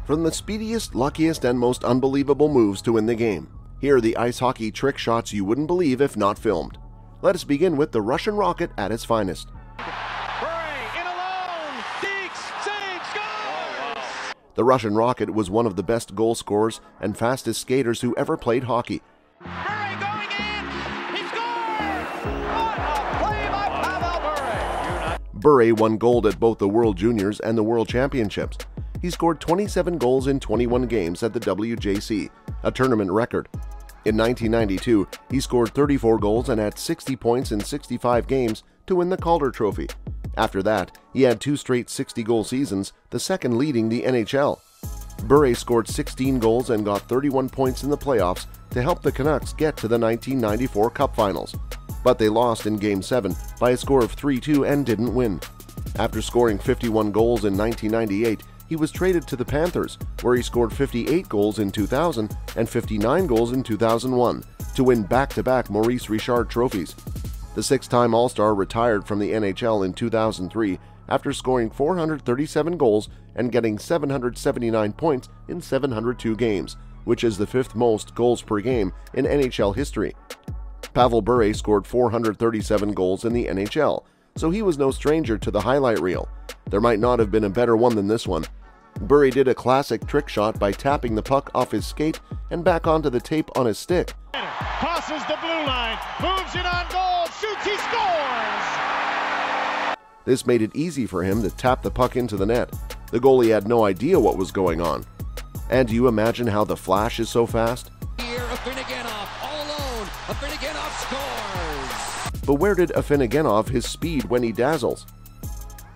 From the speediest, luckiest, and most unbelievable moves to win the game, here are the ice hockey trick shots you wouldn't believe if not filmed. Let us begin with the Russian Rocket at its finest. The Russian Rocket was one of the best goal scorers and fastest skaters who ever played hockey. Bure going in! He scores! What a play by Pavel Bure! Bure won gold at both the World Juniors and the World Championships. He scored 27 goals in 21 games at the WJC, a tournament record. In 1992, he scored 34 goals and had 60 points in 65 games to win the Calder Trophy. After that, he had 2 straight 60-goal seasons, the second leading the NHL. Bure scored 16 goals and got 31 points in the playoffs to help the Canucks get to the 1994 Cup Finals. But they lost in Game 7 by a score of 3-2 and didn't win. After scoring 51 goals in 1998, he was traded to the Panthers, where he scored 58 goals in 2000 and 59 goals in 2001 to win back-to-back Maurice Richard trophies. The 6-time All-Star retired from the NHL in 2003 after scoring 437 goals and getting 779 points in 702 games, which is the 5th most goals per game in NHL history. Pavel Bure scored 437 goals in the NHL, so he was no stranger to the highlight reel. There might not have been a better one than this one. Bure did a classic trick shot by tapping the puck off his skate and back onto the tape on his stick. Crosses the blue line, moves it on goal, shoots, he scores! This made it easy for him to tap the puck into the net. The goalie had no idea what was going on. And do you imagine how the flash is so fast? Here, Afinogenov all alone. Afinogenov scores! But where did Afinogenov his speed when he dazzles?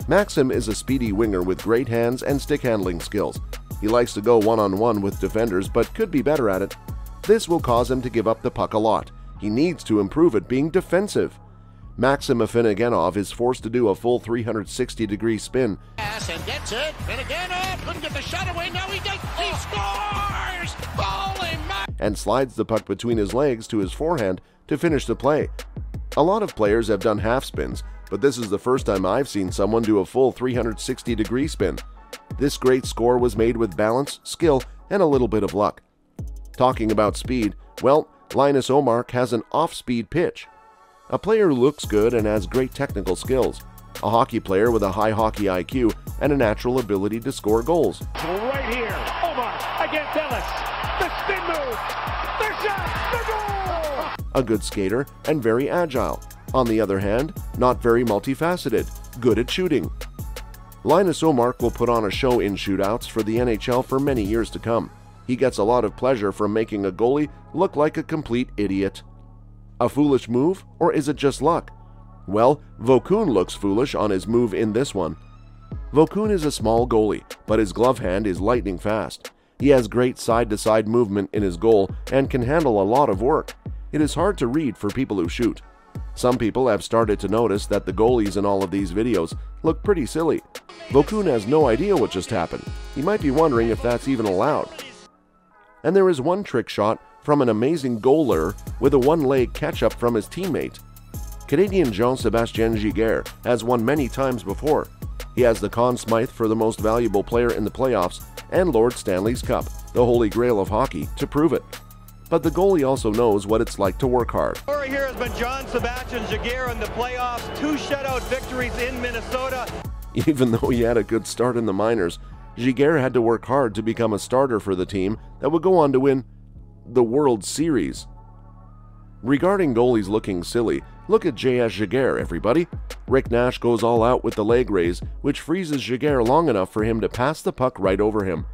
Maxim is a speedy winger with great hands and stick handling skills. He likes to go one-on-one with defenders but could be better at it. This will cause him to give up the puck a lot. He needs to improve at being defensive. Maxim Afinogenov is forced to do a full 360-degree spin. Pass and gets it. Afinogenov couldn't get the shot away. Now he does. He scores! Holy mackerel! And slides the puck between his legs to his forehand to finish the play. A lot of players have done half spins, but this is the first time I've seen someone do a full 360-degree spin. This great score was made with balance, skill, and a little bit of luck. Talking about speed, well, Linus Ullmark has an off-speed pitch. A player who looks good and has great technical skills. A hockey player with a high hockey IQ and a natural ability to score goals. Right here, Ullmark against Ellis. The spin move, the shot, the goal! A good skater and very agile. On the other hand, not very multifaceted, good at shooting. Linus Ullmark will put on a show in shootouts for the NHL for many years to come. He gets a lot of pleasure from making a goalie look like a complete idiot. A foolish move, or is it just luck? Well, Vokoun looks foolish on his move in this one. Vokoun is a small goalie, but his glove hand is lightning fast. He has great side-to-side movement in his goal and can handle a lot of work. It is hard to read for people who shoot. Some people have started to notice that the goalies in all of these videos look pretty silly. Vokoun has no idea what just happened. He might be wondering if that's even allowed. And there is one trick shot from an amazing goaler with a one-leg catch-up from his teammate. Canadian Jean-Sébastien Giguère has won many times before. He has the Conn Smythe for the most valuable player in the playoffs and Lord Stanley's Cup, the holy grail of hockey, to prove it. But the goalie also knows what it's like to work hard. Story here has been Jean-Sébastien Giguère in the playoffs, 2 shutout victories in Minnesota. Even though he had a good start in the minors, Giguère had to work hard to become a starter for the team that would go on to win the World Series. Regarding goalies looking silly, look at J.S. Giguère, everybody. Rick Nash goes all out with the leg raise, which freezes Giguère long enough for him to pass the puck right over him.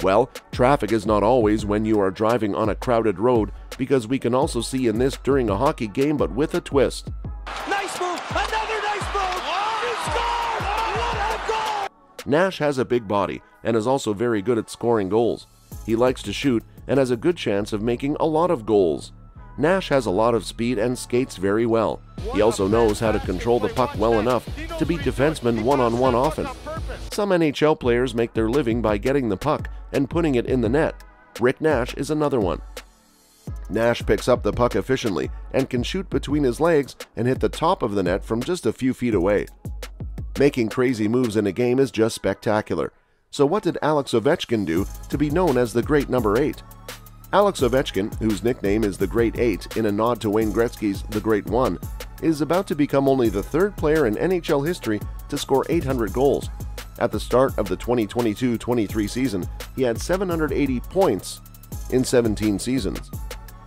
Well, traffic is not always when you are driving on a crowded road, because we can also see in this during a hockey game, but with a twist. Nice move! Another nice move! He scores! What a goal! Nash has a big body and is also very good at scoring goals. He likes to shoot and has a good chance of making a lot of goals. Nash has a lot of speed and skates very well. He also knows how to control the puck well enough to beat defensemen one-on-one often. Some NHL players make their living by getting the puck and putting it in the net. Rick Nash is another one. Nash picks up the puck efficiently and can shoot between his legs and hit the top of the net from just a few feet away. Making crazy moves in a game is just spectacular. So what did Alex Ovechkin do to be known as the Great Number 8? Alex Ovechkin, whose nickname is the Great 8 in a nod to Wayne Gretzky's The Great 1, is about to become only the third player in NHL history to score 800 goals. At the start of the 2022-23 season, he had 780 points in 17 seasons.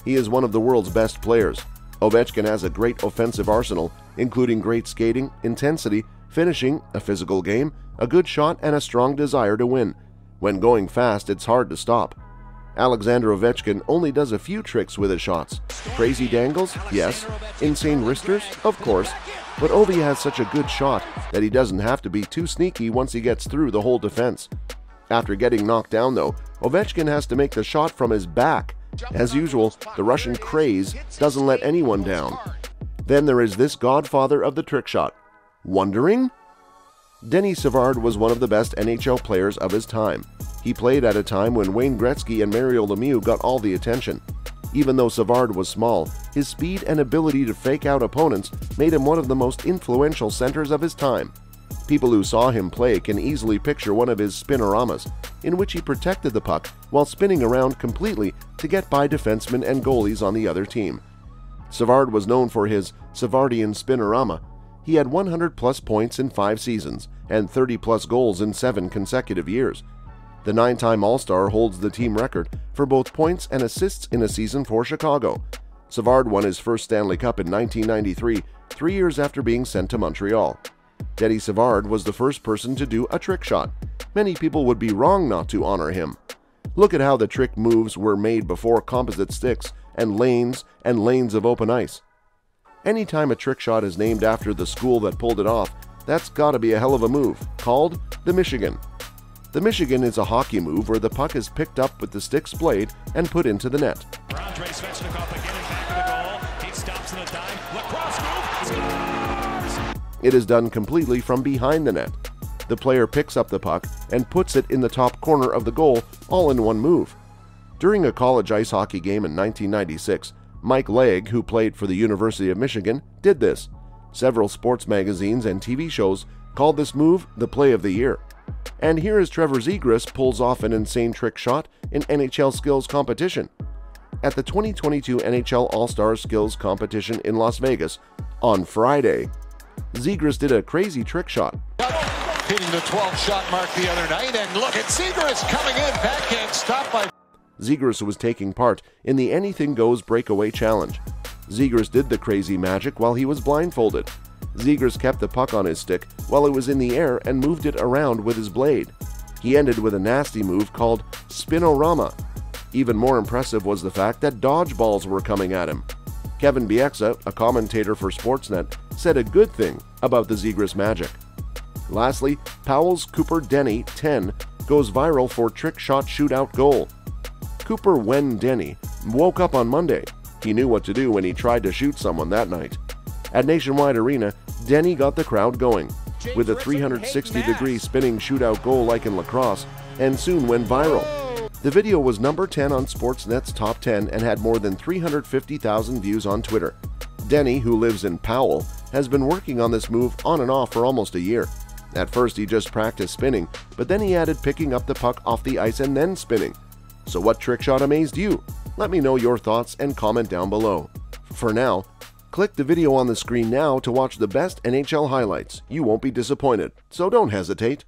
He is one of the world's best players. Ovechkin has a great offensive arsenal, including great skating, intensity, finishing, a physical game, a good shot, and a strong desire to win. When going fast, it's hard to stop. Alexander Ovechkin only does a few tricks with his shots. Crazy dangles? Yes. Insane wristers? Of course. But Ovi has such a good shot that he doesn't have to be too sneaky once he gets through the whole defense. After getting knocked down though, Ovechkin has to make the shot from his back. As usual, the Russian craze doesn't let anyone down. Then there is this godfather of the trick shot. Wondering? Denis Savard was one of the best NHL players of his time. He played at a time when Wayne Gretzky and Mario Lemieux got all the attention. Even though Savard was small, his speed and ability to fake out opponents made him one of the most influential centers of his time. People who saw him play can easily picture one of his spinoramas, in which he protected the puck while spinning around completely to get by defensemen and goalies on the other team. Savard was known for his Savardian spinorama. He had 100-plus points in 5 seasons and 30-plus goals in 7 consecutive years. The 9-time All-Star holds the team record for both points and assists in a season for Chicago. Savard won his first Stanley Cup in 1993, 3 years after being sent to Montreal. Denis Savard was the first person to do a trick shot. Many people would be wrong not to honor him. Look at how the trick moves were made before composite sticks and lanes of open ice. Anytime a trick shot is named after the school that pulled it off, that's gotta be a hell of a move, called the Michigan. The Michigan is a hockey move where the puck is picked up with the stick's blade and put into the net. It is done completely from behind the net. The player picks up the puck and puts it in the top corner of the goal, all in one move. During a college ice hockey game in 1996, Mike Legg, who played for the University of Michigan, did this. Several sports magazines and TV shows called this move the play of the year. And here is Trevor Zegras pulls off an insane trick shot in NHL skills competition. At the 2022 NHL All-Star Skills Competition in Las Vegas on Friday, Zegras did a crazy trick shot. Hitting the 12-shot mark the other night, and look at Zegras coming in, backhand stop by... Zegras was taking part in the Anything Goes Breakaway Challenge. Zegras did the crazy magic while he was blindfolded. Zegras kept the puck on his stick while it was in the air and moved it around with his blade. He ended with a nasty move called Spinorama. Even more impressive was the fact that dodgeballs were coming at him. Kevin Bieksa, a commentator for Sportsnet, said a good thing about the Zegras magic. Lastly, Powell's Cooper Denny, 10, goes viral for trick shot shootout goal. Cooper Denny woke up on Monday. He knew what to do when he tried to shoot someone that night. At Nationwide Arena, Denny got the crowd going with a 360-degree spinning shootout goal like in lacrosse, and soon went viral. The video was number 10 on Sportsnet's Top 10 and had more than 350,000 views on Twitter. Denny, who lives in Powell, has been working on this move on and off for almost a year. At first he just practiced spinning, but then he added picking up the puck off the ice and then spinning. So what trick shot amazed you? Let me know your thoughts and comment down below. For now, click the video on the screen now to watch the best NHL highlights. You won't be disappointed, so don't hesitate.